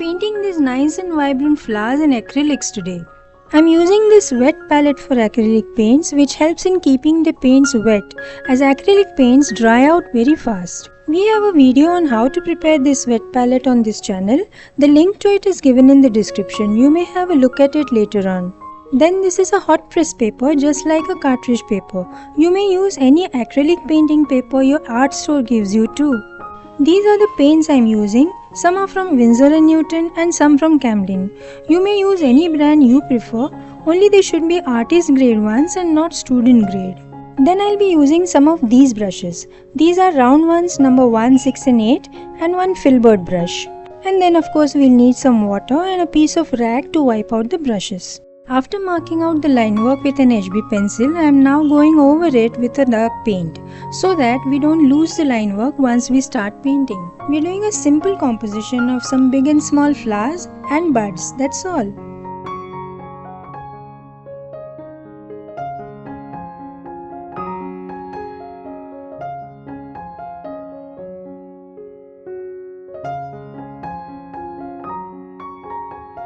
painting these nice and vibrant flowers in acrylics today. I'm using this wet palette for acrylic paints, which helps in keeping the paints wet as acrylic paints dry out very fast. We have a video on how to prepare this wet palette on this channel. The link to it is given in the description. You may have a look at it later on. Then this is a hot press paper, just like a cartridge paper. You may use any acrylic painting paper your art store gives you too. These are the paints I am using. Some are from Winsor & Newton and some from Camlin. You may use any brand you prefer, only they should be artist grade ones and not student grade. Then I'll be using some of these brushes. These are round ones, number 1, 6 and 8, and one filbert brush. And then of course we'll need some water and a piece of rag to wipe out the brushes. After marking out the line work with an HB pencil, I am now going over it with a dark paint so that we don't lose the line work once we start painting. We are doing a simple composition of some big and small flowers and buds, that's all.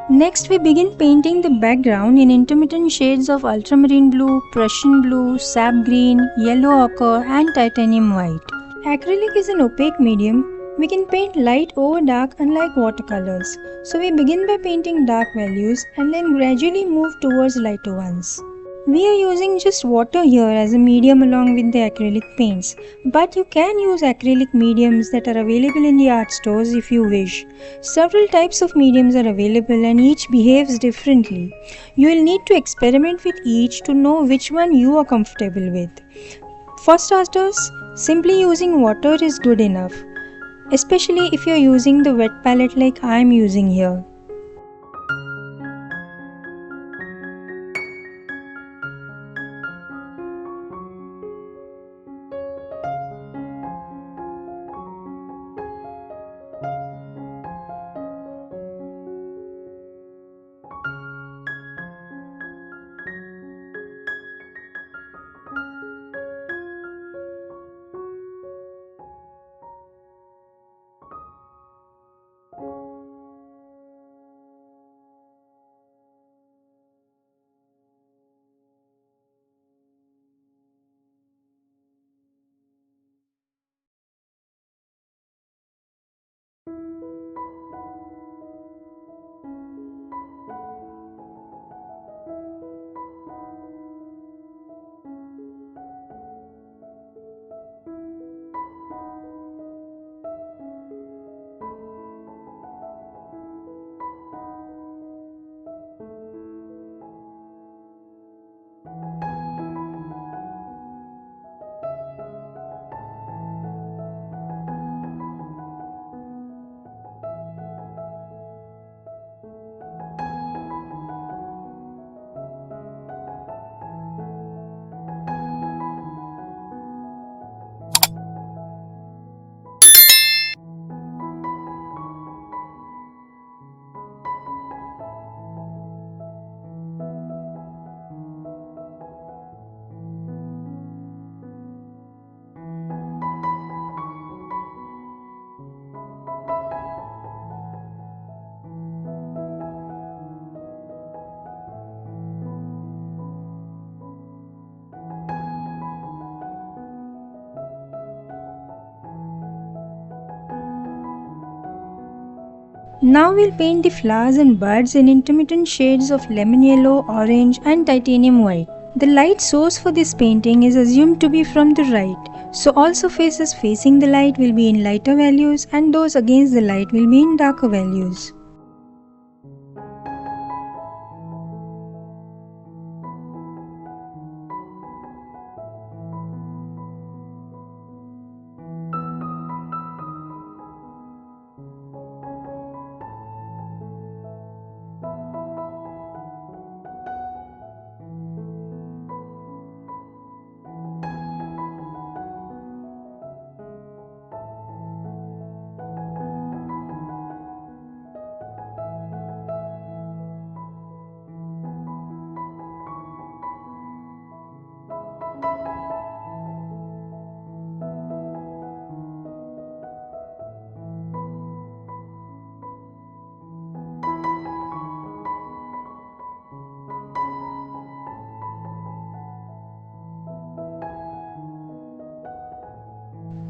Next we begin painting the background in intermittent shades of ultramarine blue, Prussian blue, sap green, yellow ochre and titanium white. Acrylic is an opaque medium. We can paint light over dark unlike watercolors. So we begin by painting dark values and then gradually move towards lighter ones. We are using just water here as a medium along with the acrylic paints, but you can use acrylic mediums that are available in the art stores if you wish. Several types of mediums are available and each behaves differently. You will need to experiment with each to know which one you are comfortable with. For starters, simply using water is good enough, especially if you are using the wet palette like I am using here. Now we'll paint the flowers and buds in intermittent shades of lemon yellow, orange and titanium white. The light source for this painting is assumed to be from the right, so all surfaces facing the light will be in lighter values and those against the light will be in darker values.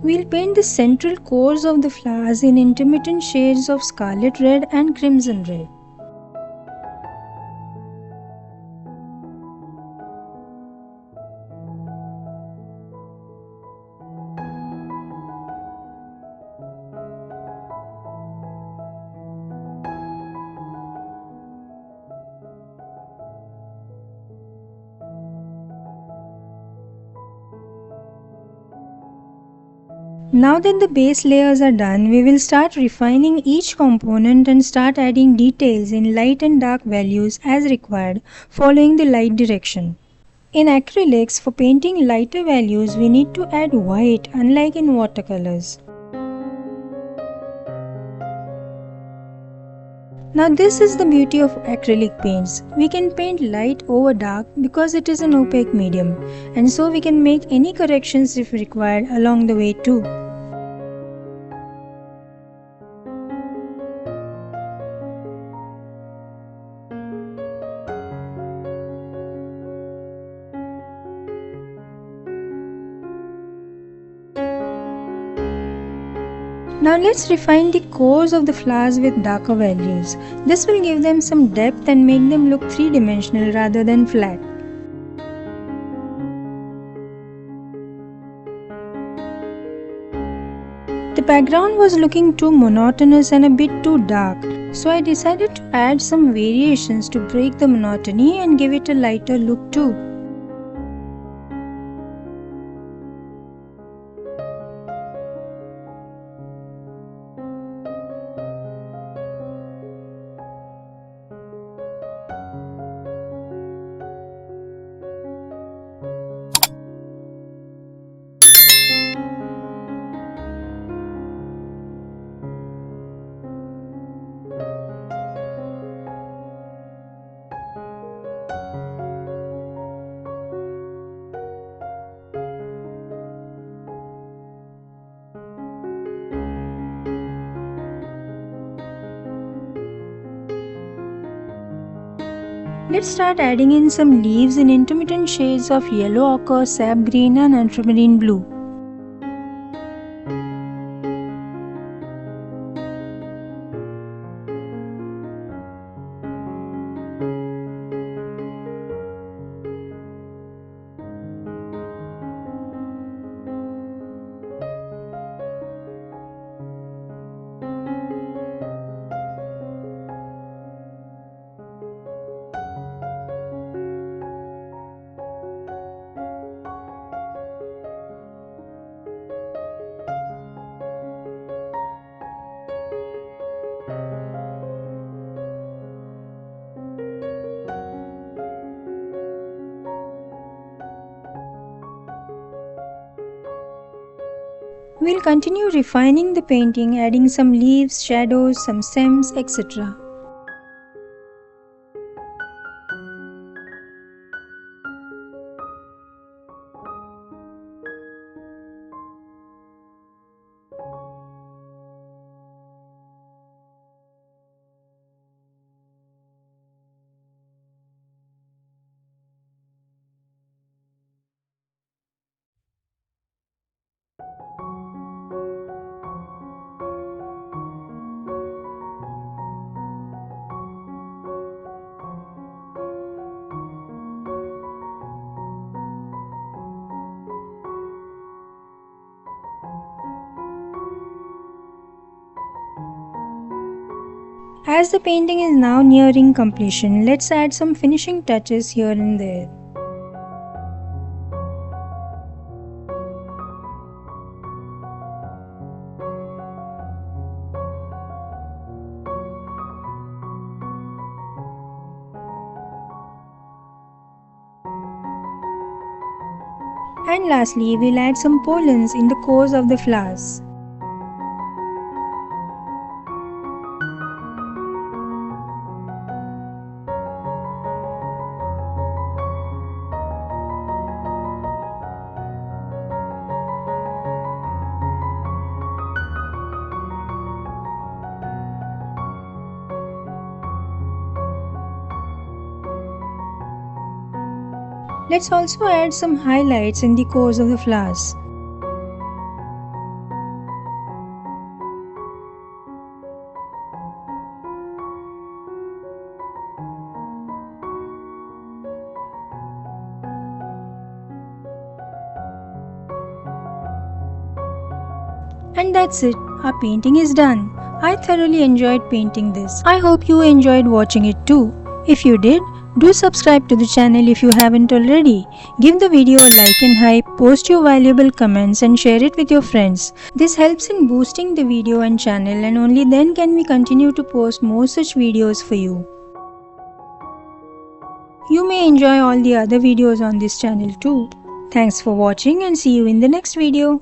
We'll paint the central cores of the flowers in intermittent shades of scarlet red and crimson red. Now that the base layers are done, we will start refining each component and start adding details in light and dark values as required, following the light direction. In acrylics, for painting lighter values, we need to add white, unlike in watercolors. Now this is the beauty of acrylic paints. We can paint light over dark because it is an opaque medium, and so we can make any corrections if required along the way too. Now let's refine the cores of the flowers with darker values. This will give them some depth and make them look three-dimensional rather than flat. The background was looking too monotonous and a bit too dark, so I decided to add some variations to break the monotony and give it a lighter look too. Let's start adding in some leaves in intermittent shades of yellow ochre, sap green and ultramarine blue. We'll continue refining the painting, adding some leaves, shadows, some stems, etc. As the painting is now nearing completion, let's add some finishing touches here and there. And lastly, we'll add some pollens in the cores of the flowers. Let's also add some highlights in the cores of the flowers. And that's it, our painting is done. I thoroughly enjoyed painting this. I hope you enjoyed watching it too. If you did, do subscribe to the channel if you haven't already. Give the video a like and hype, post your valuable comments and share it with your friends. This helps in boosting the video and channel, and only then can we continue to post more such videos for you. You may enjoy all the other videos on this channel too. Thanks for watching and see you in the next video.